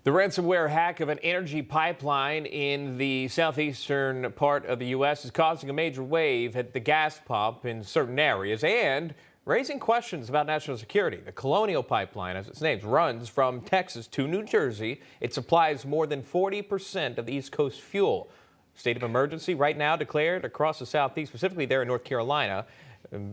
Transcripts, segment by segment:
The ransomware hack of an energy pipeline in the southeastern part of the U.S. is causing a major wave at the gas pump in certain areas and raising questions about national security. The Colonial Pipeline, as its name, runs from Texas to New Jersey. It supplies more than 40% of the East Coast fuel. State of emergency right now declared across the southeast, specifically there in North Carolina,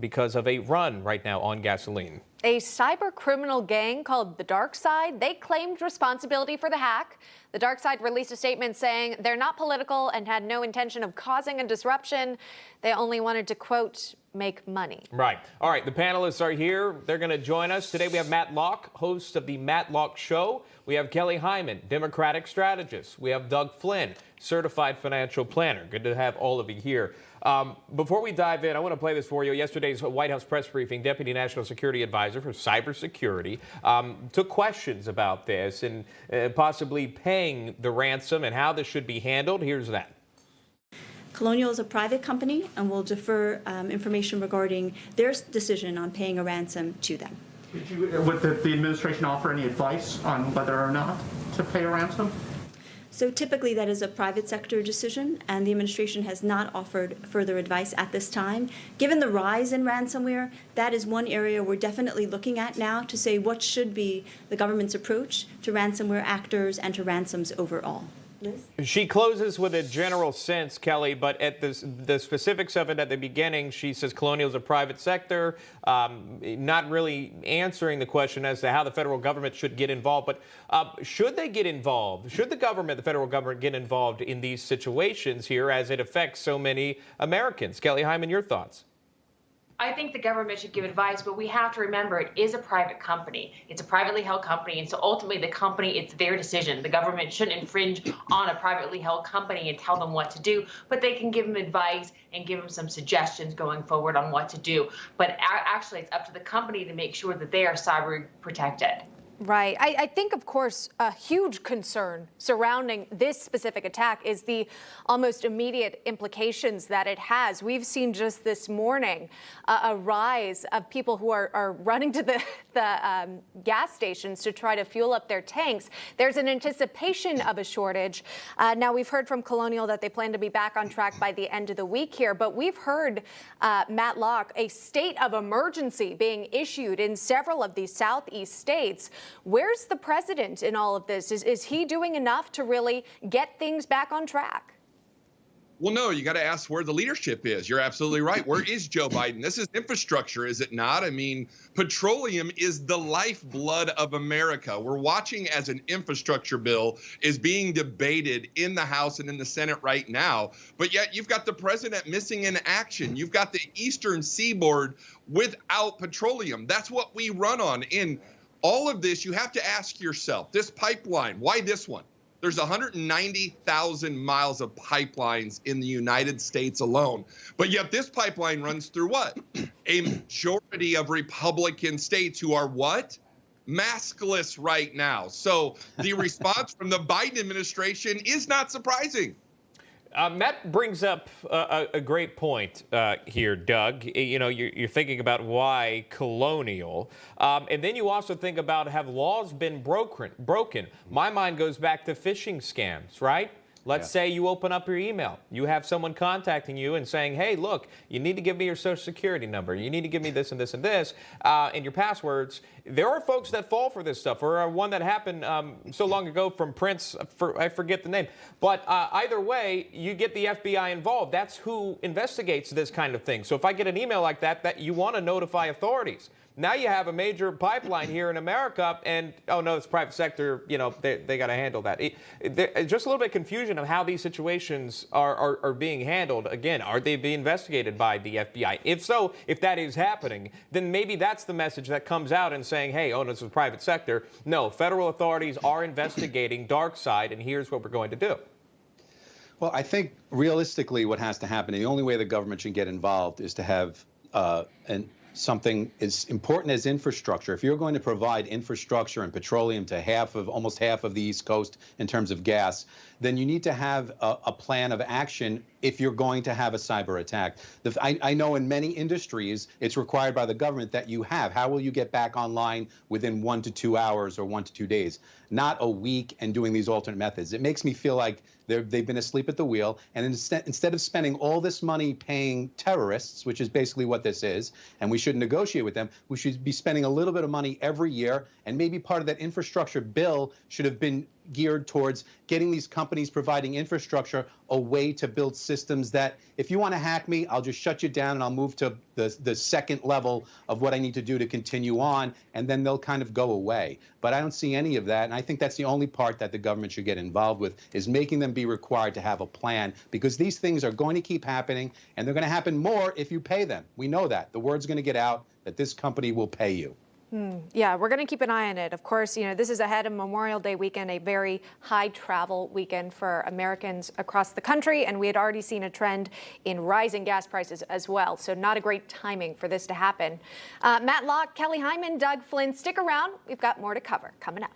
because of a run right now on gasoline. A cyber criminal gang called the Dark Side, they claimed responsibility for the hack. The Dark Side released a statement saying they're not political and had no intention of causing a disruption. They only wanted to, quote, make money. Right. All right. The panelists are here. They're going to join us. Today we have Matt Locke, host of the Matt Locke Show. We have Kelly Hyman, Democratic strategist. We have Doug Flynn, certified financial planner. Good to have all of you here. Before we dive in, I want to play this for you. Yesterday's White House press briefing, Deputy National Security Advisor for Cybersecurity took questions about this and possibly paying the ransom and how this should be handled. Here's that. Colonial is a private company and will defer information regarding their decision on paying a ransom to them. Would the administration offer any advice on whether or not to pay a ransom? So typically that is a private sector decision, and the administration has not offered further advice at this time. Given the rise in ransomware, that is one area we're definitely looking at now to say what should be the government's approach to ransomware actors and to ransoms overall. Liz? She closes with a general sense, Kelly, but at the specifics of it at the beginning, she says Colonial is a private sector, not really answering the question as to how the federal government should get involved. But should they get involved? Should the government, the federal government, get involved in these situations here as it affects so many Americans? Kelly Hyman, your thoughts? I think the government should give advice, but we have to remember it is a private company. It's a privately held company, and so ultimately the company, it's their decision. The government shouldn't infringe on a privately held company and tell them what to do, but they can give them advice and give them some suggestions going forward on what to do. But actually, it's up to the company to make sure that they are cyber protected. Right. I think, of course, a huge concern surrounding this specific attack is the almost immediate implications that it has. We've seen just this morning a rise of people who are running to the gas stations to try to fuel up their tanks. There's an anticipation of a shortage. Now, we've heard from Colonial that they plan to be back on track by the end of the week here, but we've heard, Matt Locke, a state of emergency being issued in several of these southeast states. Where's the president in all of this? Is he doing enough to really get things back on track? Well, no, you got to ask where the leadership is. You're absolutely right. Where is Joe Biden? This is infrastructure, is it not? I mean, petroleum is the lifeblood of America. We're watching as an infrastructure bill is being debated in the House and in the Senate right now. But yet you've got the president missing in action. You've got the Eastern Seaboard without petroleum. That's what we run on. In all of this, you have to ask yourself, this pipeline, why this one? There's 190,000 miles of pipelines in the United States alone. But yet this pipeline runs through what? A majority of Republican states who are what? Maskless right now. So the response from the Biden administration is not surprising. Matt brings up a great point here, Doug. You know, you're thinking about why Colonial. And then you also think about, have laws been broken? My mind goes back to phishing scams, right? Let's say you open up your email. You have someone contacting you and saying, hey, look, you need to give me your social security number. You need to give me this and this and this and your passwords. There are folks that fall for this stuff. Or one that happened so long ago from Prince, I forget the name. But either way, you get the FBI involved. That's who investigates this kind of thing. So if I get an email like that you want to notify authorities. Now you have a major pipeline here in America, and, oh, no, it's private sector, you know, they got to handle that. Just a little bit of confusion of how these situations are being handled. Again, are they being investigated by the FBI? If so, if that is happening, then maybe that's the message that comes out and saying, hey, oh, this is private sector. No, federal authorities are investigating Dark Side, and here's what we're going to do. Well, I think realistically what has to happen, and the only way the government should get involved is to have something as important as infrastructure. If you're going to provide infrastructure and petroleum to almost half of the East Coast in terms of gas, then you need to have a plan of action if you're going to have a cyber attack. I know in many industries, it's required by the government that you have. How will you get back online within 1 to 2 hours or 1 to 2 days? Not a week and doing these alternate methods. It makes me feel like they've been asleep at the wheel. And instead of spending all this money paying terrorists, which is basically what this is, and we should negotiate with them, we should be spending a little bit of money every year. And maybe part of that infrastructure bill should have been geared towards getting these companies providing infrastructure a way to build systems that if you want to hack me, I'll just shut you down and I'll move to the second level of what I need to do to continue on, and then they'll kind of go away. But I don't see any of that, and I think that's the only part that the government should get involved with, is making them be required to have a plan, because these things are going to keep happening, and they're going to happen more if you pay them. We know that. The word's going to get out that this company will pay you. Yeah, we're going to keep an eye on it. Of course, this is ahead of Memorial Day weekend, a very high travel weekend for Americans across the country. And we had already seen a trend in rising gas prices as well. So not a great timing for this to happen. Matt Locke, Kelly Hyman, Doug Flynn, stick around. We've got more to cover coming up.